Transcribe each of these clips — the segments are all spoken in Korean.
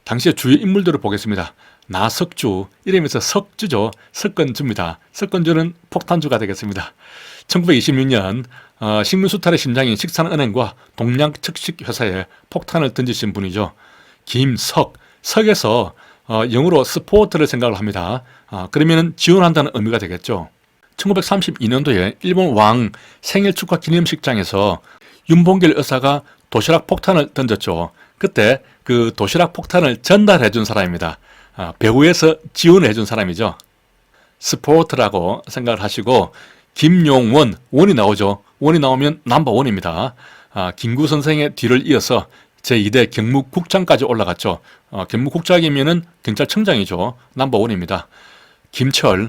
당시의 주요 인물들을 보겠습니다. 나석주, 이름에서 석주죠. 석건주입니다. 석건주는 폭탄주가 되겠습니다. 1926년 식민수탈의 심장인 식산은행과 동양측식회사에 폭탄을 던지신 분이죠. 김석, 석에서 영어로 스포트를 생각을 합니다. 그러면 지원한다는 의미가 되겠죠. 1932년도에 일본 왕 생일 축하 기념식장에서 윤봉길 의사가 도시락 폭탄을 던졌죠. 그때 그 도시락 폭탄을 전달해 준 사람입니다. 배후에서 지원해 준 사람이죠. 스포트라고 생각을 하시고, 김용원, 원이 나오죠. 원이 나오면 넘버원입니다. 김구 선생의 뒤를 이어서 제2대 경무국장까지 올라갔죠. 경무국장이면은 경찰청장이죠. 넘버원입니다. 김철,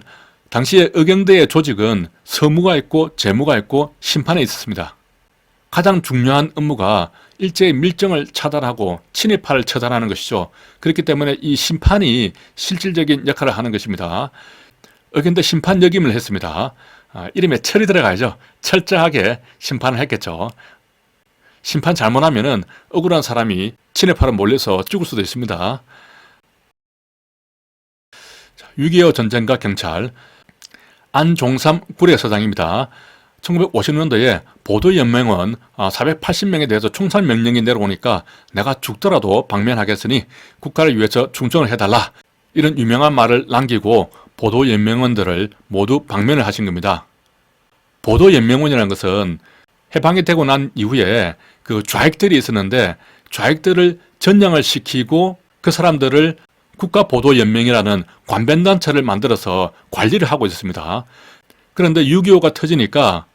당시에 의경대의 조직은 서무가 있고 재무가 있고 심판에 있었습니다. 가장 중요한 업무가 일제의 밀정을 차단하고 친일파를 처단하는 것이죠. 그렇기 때문에 이 심판이 실질적인 역할을 하는 것입니다. 의경대 심판 역임을 했습니다. 이름에 철이 들어가야죠. 철저하게 심판을 했겠죠. 심판 잘못하면은 억울한 사람이 친일파로 몰려서 죽을 수도 있습니다. 6.25 전쟁과 경찰, 안종삼 구례서장입니다. 1950년도에 보도연맹원 480명에 대해서 총살명령이 내려오니까 내가 죽더라도 방면하겠으니 국가를 위해서 충성을 해달라, 이런 유명한 말을 남기고 보도연맹원들을 모두 방면을 하신 겁니다. 보도연맹원이라는 것은 해방이 되고 난 이후에 그 좌익들이 있었는데 좌익들을 전향을 시키고 그 사람들을 국가보도연맹이라는 관변단체를 만들어서 관리를 하고 있었습니다. 그런데 6.25가 터지니까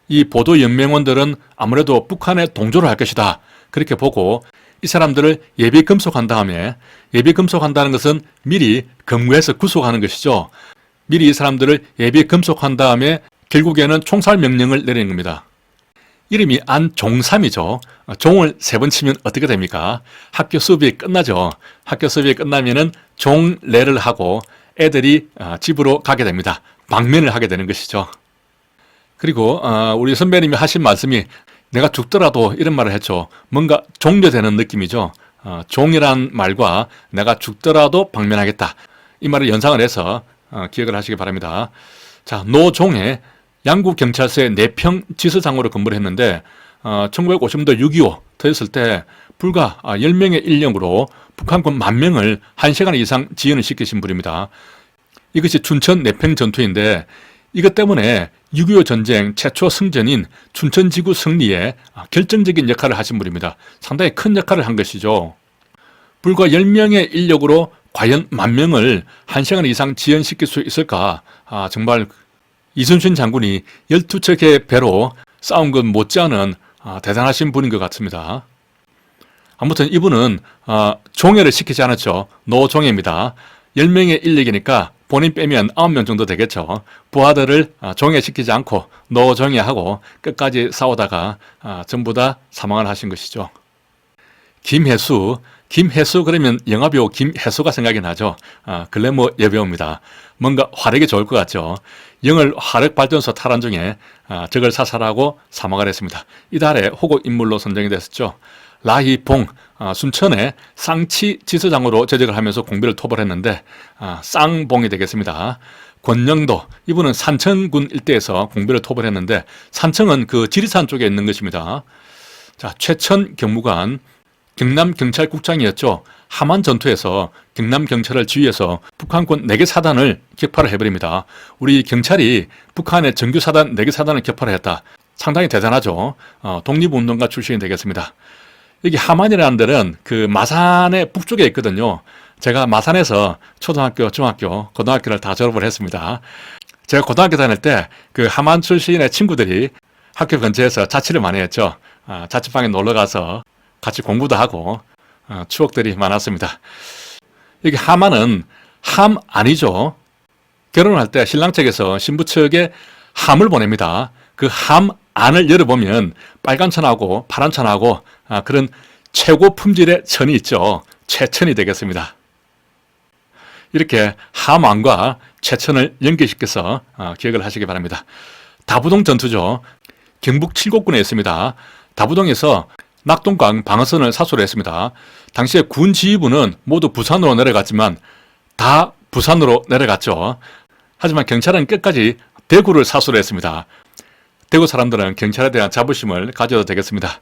이 보도연맹원들은 아무래도 북한에 동조를 할 것이다, 그렇게 보고 이 사람들을 예비 금속한 다음에, 예비 금속한다는 것은 미리 검거해서 구속하는 것이죠. 미리 이 사람들을 예비 금속한 다음에 결국에는 총살 명령을 내리는 겁니다. 이름이 안종삼이죠. 종을 3번 치면 어떻게 됩니까? 학교 수업이 끝나죠. 학교 수업이 끝나면은 종례를 하고 애들이 집으로 가게 됩니다. 방면을 하게 되는 것이죠. 그리고 우리 선배님이 하신 말씀이 내가 죽더라도, 이런 말을 했죠. 뭔가 종료되는 느낌이죠. 종이란 말과 내가 죽더라도 방면하겠다, 이 말을 연상을 해서 기억을 하시기 바랍니다. 자, 노종의 양구경찰서의 내평 지서장으로 근무를 했는데 1950년도 6.25 터졌을 때 불과 10명의 인력으로 북한군 10,000명을 1시간 이상 지연을 시키신 분입니다. 이것이 춘천 내평 전투인데 이것 때문에 6.25 전쟁 최초 승전인 춘천지구 승리에 결정적인 역할을 하신 분입니다. 상당히 큰 역할을 한 것이죠. 불과 10명의 인력으로 과연 10,000명을 1시간 이상 지연시킬 수 있을까? 정말 이순신 장군이 12척의 배로 싸운 것 못지않은 대단하신 분인 것 같습니다. 아무튼 이분은 종회를 시키지 않았죠. 노종회입니다. 10명의 인력이니까 본인 빼면 9명 정도 되겠죠. 부하들을 종회시키지 않고 노종회하고 끝까지 싸우다가 전부 다 사망을 하신 것이죠. 김혜수 그러면 영화배우 김혜수가 생각이 나죠. 글래머 여배우입니다. 뭔가 화력이 좋을 것 같죠. 영월 화력발전소 탈환 중에 적을 사살하고 사망을 했습니다. 이달에 호국 인물로 선정이 됐었죠. 라희봉, 순천의 쌍치 지서장으로 재직을 하면서 공비를 토벌했는데 쌍봉이 되겠습니다. 권영도, 이분은 산청군 일대에서 공비를 토벌했는데 산청은 그 지리산 쪽에 있는 것입니다. 자, 최천 경무관, 경남경찰국장이었죠. 하만 전투에서 경남경찰을 지휘해서 북한군 4개 사단을 격파를 해버립니다. 우리 경찰이 북한의 정규 사단 4개 사단을 격파를 했다. 상당히 대단하죠. 독립운동가 출신이 되겠습니다. 여기 하만이라는 데는 그 마산의 북쪽에 있거든요. 제가 마산에서 초등학교, 중학교, 고등학교를 다 졸업을 했습니다. 제가 고등학교 다닐 때 그 하만 출신의 친구들이 학교 근처에서 자취를 많이 했죠. 자취방에 놀러 가서 같이 공부도 하고 추억들이 많았습니다. 여기 하만은 함 아니죠. 결혼할 때 신랑 측에서 신부 측에 함을 보냅니다. 그 함 안을 열어보면 빨간 천하고 파란 천하고 그런 최고 품질의 천이 있죠. 최천이 되겠습니다. 이렇게 함안과 최천을 연결시켜서 기억을 하시기 바랍니다. 다부동 전투죠. 경북 칠곡군에 있습니다. 다부동에서 낙동강 방어선을 사수를 했습니다. 당시에 군 지휘부는 모두 부산으로 내려갔지만 다 부산으로 내려갔죠. 하지만 경찰은 끝까지 대구를 사수를 했습니다. 대구 사람들은 경찰에 대한 자부심을 가져도 되겠습니다.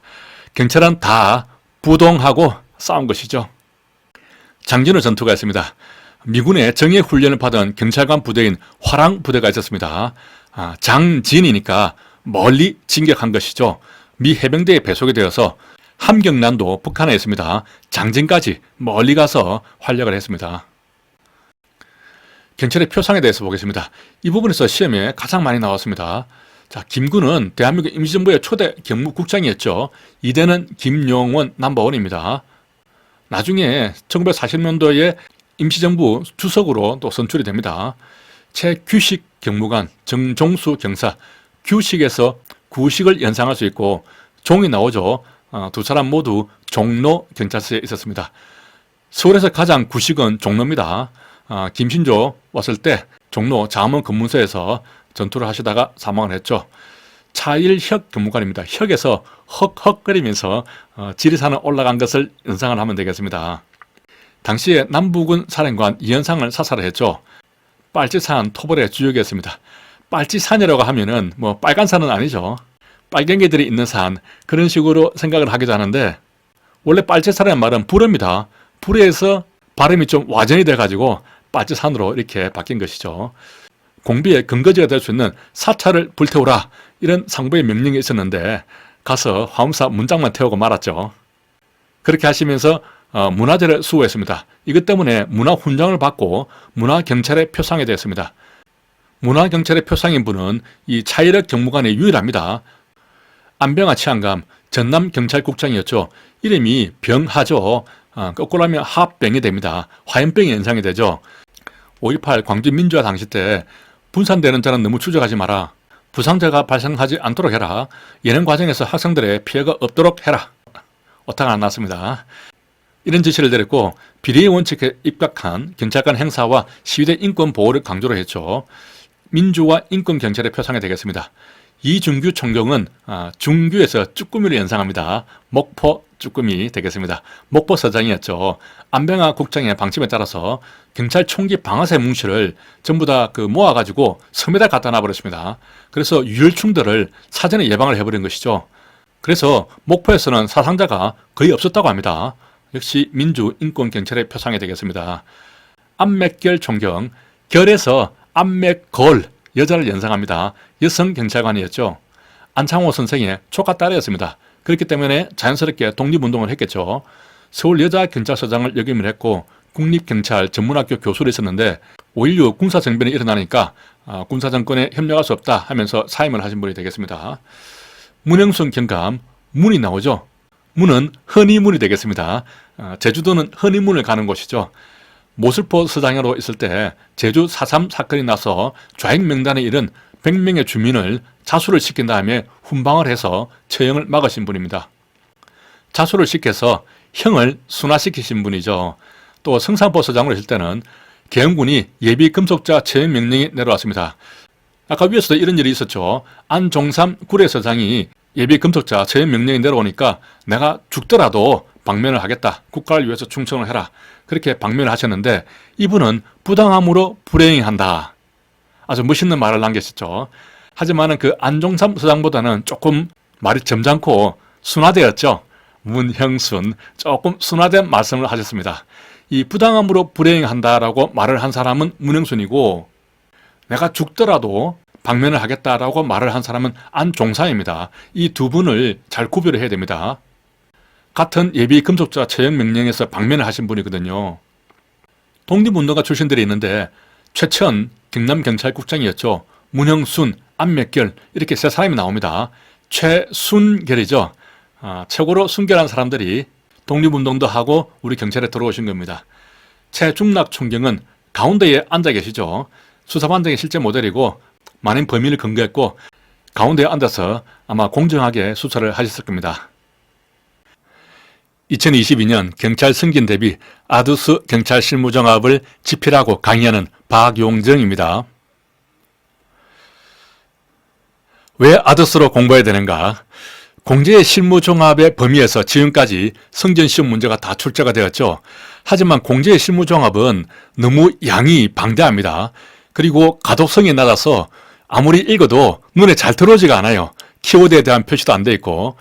경찰은 다 부동하고 싸운 것이죠. 장진호 전투가 있습니다. 미군의 정예 훈련을 받은 경찰관 부대인 화랑 부대가 있었습니다. 장진이니까 멀리 진격한 것이죠. 미 해병대에 배속이 되어서 함경난도 북한에 있습니다. 장진까지 멀리 가서 활약을 했습니다. 경찰의 표상에 대해서 보겠습니다. 이 부분에서 시험에 가장 많이 나왔습니다. 자, 김군은 대한민국 임시정부의 초대 경무국장이었죠. 이대는 김용원 넘버원입니다. 나중에 1940년도에 임시정부 주석으로 또 선출이 됩니다. 최규식 경무관, 정종수 경사, 규식에서 구식을 연상할 수 있고 종이 나오죠. 두 사람 모두 종로 경찰서에 있었습니다. 서울에서 가장 구식은 종로입니다. 김신조 왔을 때 종로 잠원 검문소에서 전투를 하시다가 사망을 했죠. 차일혁 경무관입니다. 혁에서 헉헉거리면서 지리산을 올라간 것을 연상을 하면 되겠습니다. 당시에 남부군 사령관 이현상을 사살을 했죠. 빨치산 토벌의 주역이었습니다. 빨치산이라고 하면은 뭐 빨간 산은 아니죠. 빨갱이들이 있는 산, 그런 식으로 생각을 하기도 하는데 원래 빨치산이라는 말은 불어입니다. 불어에서 발음이 좀 와전이 돼가지고 빨치산으로 이렇게 바뀐 것이죠. 공비의 근거지가 될 수 있는 사찰을 불태우라, 이런 상부의 명령이 있었는데 가서 화엄사 문장만 태우고 말았죠. 그렇게 하시면서 문화재를 수호했습니다. 이것 때문에 문화훈장을 받고 문화경찰의 표상이 되었습니다. 문화경찰의 표상인 분은 이 차일혁 경무관이 유일합니다. 안병하 치안감, 전남경찰국장이었죠. 이름이 병하죠. 거꾸로 하면 합병이 됩니다. 화염병이 연상이 되죠. 5.18 광주민주화 당시 때 분산되는 자는 너무 추적하지 마라. 부상자가 발생하지 않도록 해라. 예능 과정에서 학생들의 피해가 없도록 해라. 오타가 안 났습니다. 이런 지시를 내렸고 비리의 원칙에 입각한 경찰관 행사와 시위대 인권 보호를 강조를 했죠. 민주화 인권 경찰의 표상이 되겠습니다. 이준규 총경은 중규에서 쭈꾸미를 연상합니다. 목포 쭈꾸미 되겠습니다. 목포 서장이었죠. 안병하 국장의 방침에 따라서 경찰 총기 방아쇠 뭉치를 전부 다 모아가지고 섬에다 갖다 놔버렸습니다. 그래서 유혈충들을 사전에 예방을 해버린 것이죠. 그래서 목포에서는 사상자가 거의 없었다고 합니다. 역시 민주인권경찰의 표상이 되겠습니다. 안맥결 총경, 결에서 안맥걸, 여자를 연상합니다. 여성 경찰관이었죠. 안창호 선생의 조카 딸이었습니다. 그렇기 때문에 자연스럽게 독립운동을 했겠죠. 서울여자경찰서장을 역임을 했고 국립경찰 전문학교 교수로 있었는데 5.16 군사정변이 일어나니까 군사정권에 협력할 수 없다 하면서 사임을 하신 분이 되겠습니다. 문영순 경감, 문이 나오죠. 문은 허니문이 되겠습니다. 제주도는 허니문을 가는 곳이죠. 모슬포 서장으로 있을 때 제주 4.3 사건이 나서 좌익 명단에 이른 100명의 주민을 자수를 시킨 다음에 훈방을 해서 처형을 막으신 분입니다. 자수를 시켜서 형을 순화시키신 분이죠. 또 성산포 서장으로 있을 때는 계엄군이 예비 금속자 처형 명령이 내려왔습니다. 아까 위에서도 이런 일이 있었죠. 안종삼 구례서장이 예비 금속자 처형 명령이 내려오니까 내가 죽더라도 방면을 하겠다. 국가를 위해서 충성을 해라. 그렇게 방면을 하셨는데 이분은 부당함으로 불행한다. 아주 멋있는 말을 남기셨죠. 하지만 그 안종삼 서장보다는 조금 말이 점잖고 순화되었죠. 문형순, 조금 순화된 말씀을 하셨습니다. 이 부당함으로 불행한다라고 말을 한 사람은 문형순이고 내가 죽더라도 방면을 하겠다라고 말을 한 사람은 안종삼입니다. 이 두 분을 잘 구별을 해야 됩니다. 같은 예비 금속자 처형 명령에서 방면을 하신 분이거든요. 독립운동가 출신들이 있는데 최천 경남경찰국장이었죠. 문형순, 안맥결 이렇게 세 사람이 나옵니다. 최순결이죠. 최고로 순결한 사람들이 독립운동도 하고 우리 경찰에 들어오신 겁니다. 최중락 총경은 가운데에 앉아 계시죠. 수사반장의 실제 모델이고 많은 범인을 근거했고 가운데에 앉아서 아마 공정하게 수사를 하셨을 겁니다. 2022년 경찰 승진 대비 아두스 경찰 실무정합을 집필하고 강의하는 박용정입니다. 왜 아두스로 공부해야 되는가? 공제의 실무종합의 범위에서 지금까지 성전시험 문제가 다 출제가 되었죠. 하지만 공제의 실무종합은 너무 양이 방대합니다. 그리고 가독성이 낮아서 아무리 읽어도 눈에 잘 들어오지가 않아요. 키워드에 대한 표시도 안 돼 있고,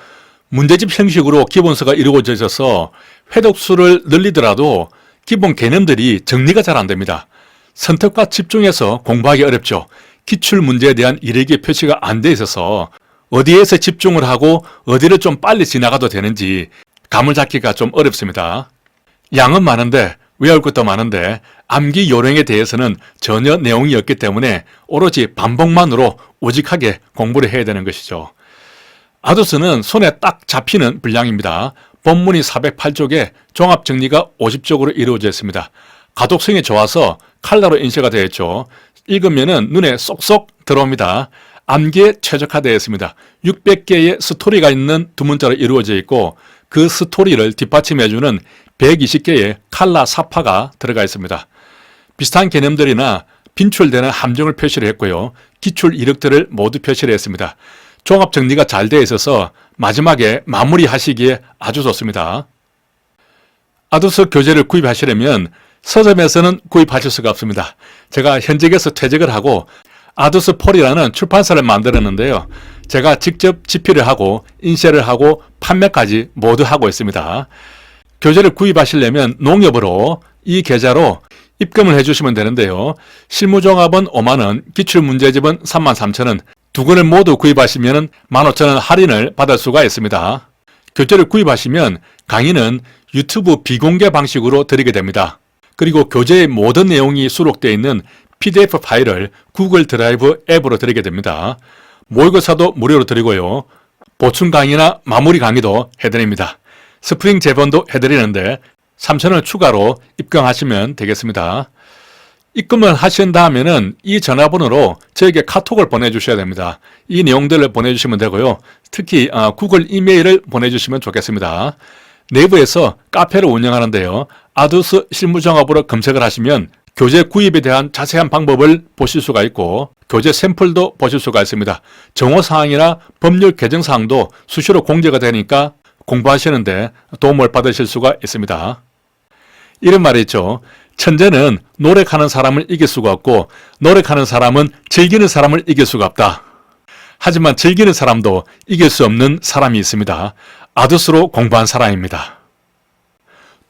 문제집 형식으로 기본서가 이루어져 있어서 회독수를 늘리더라도 기본 개념들이 정리가 잘 안 됩니다. 선택과 집중해서 공부하기 어렵죠. 기출 문제에 대한 일획의 표시가 안 돼 있어서 어디에서 집중을 하고 어디를 좀 빨리 지나가도 되는지 감을 잡기가 좀 어렵습니다. 양은 많은데 외울 것도 많은데 암기 요령에 대해서는 전혀 내용이 없기 때문에 오로지 반복만으로 오직하게 공부를 해야 되는 것이죠. 아두스는 손에 딱 잡히는 분량입니다. 본문이 408쪽에 종합정리가 50쪽으로 이루어져 있습니다. 가독성이 좋아서 칼라로 인쇄가 되어 있죠. 읽으면 눈에 쏙쏙 들어옵니다. 암기에 최적화되어 있습니다. 600개의 스토리가 있는 두 문자로 이루어져 있고 그 스토리를 뒷받침해주는 120개의 칼라 사파가 들어가 있습니다. 비슷한 개념들이나 빈출되는 함정을 표시를 했고요. 기출 이력들을 모두 표시를 했습니다. 종합 정리가 잘 되어 있어서 마지막에 마무리하시기에 아주 좋습니다. 아두스 교재를 구입하시려면 서점에서는 구입하실 수가 없습니다. 제가 현직에서 퇴직을 하고 아두스 폴이라는 출판사를 만들었는데요. 제가 직접 집필을 하고 인쇄를 하고 판매까지 모두 하고 있습니다. 교재를 구입하시려면 농협으로 이 계좌로 입금을 해주시면 되는데요. 실무종합은 5만원, 기출문제집은 33,000원, 두 권을 모두 구입하시면 15,000원 할인을 받을 수가 있습니다. 교재를 구입하시면 강의는 유튜브 비공개 방식으로 드리게 됩니다. 그리고 교재의 모든 내용이 수록되어 있는 PDF 파일을 구글 드라이브 앱으로 드리게 됩니다. 모의고사도 무료로 드리고요. 보충 강의나 마무리 강의도 해드립니다. 스프링 제본도 해드리는데 3,000원 추가로 입금하시면 되겠습니다. 입금을 하신 다음에는 이 전화번호로 저에게 카톡을 보내주셔야 됩니다. 이 내용들을 보내주시면 되고요. 특히 구글 이메일을 보내주시면 좋겠습니다. 내부에서 카페를 운영하는데요. 아두스 실무종합으로 검색을 하시면 교재 구입에 대한 자세한 방법을 보실 수가 있고 교재 샘플도 보실 수가 있습니다. 정호사항이나 법률 개정사항도 수시로 공개가 되니까 공부하시는데 도움을 받으실 수가 있습니다. 이런 말이 있죠. 천재는 노력하는 사람을 이길 수가 없고 노력하는 사람은 즐기는 사람을 이길 수가 없다. 하지만 즐기는 사람도 이길 수 없는 사람이 있습니다. 아두스로 공부한 사람입니다.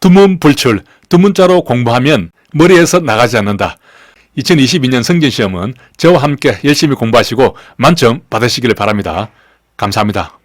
두문불출, 두 문자로 공부하면 머리에서 나가지 않는다. 2022년 성전시험은 저와 함께 열심히 공부하시고 만점 받으시기를 바랍니다. 감사합니다.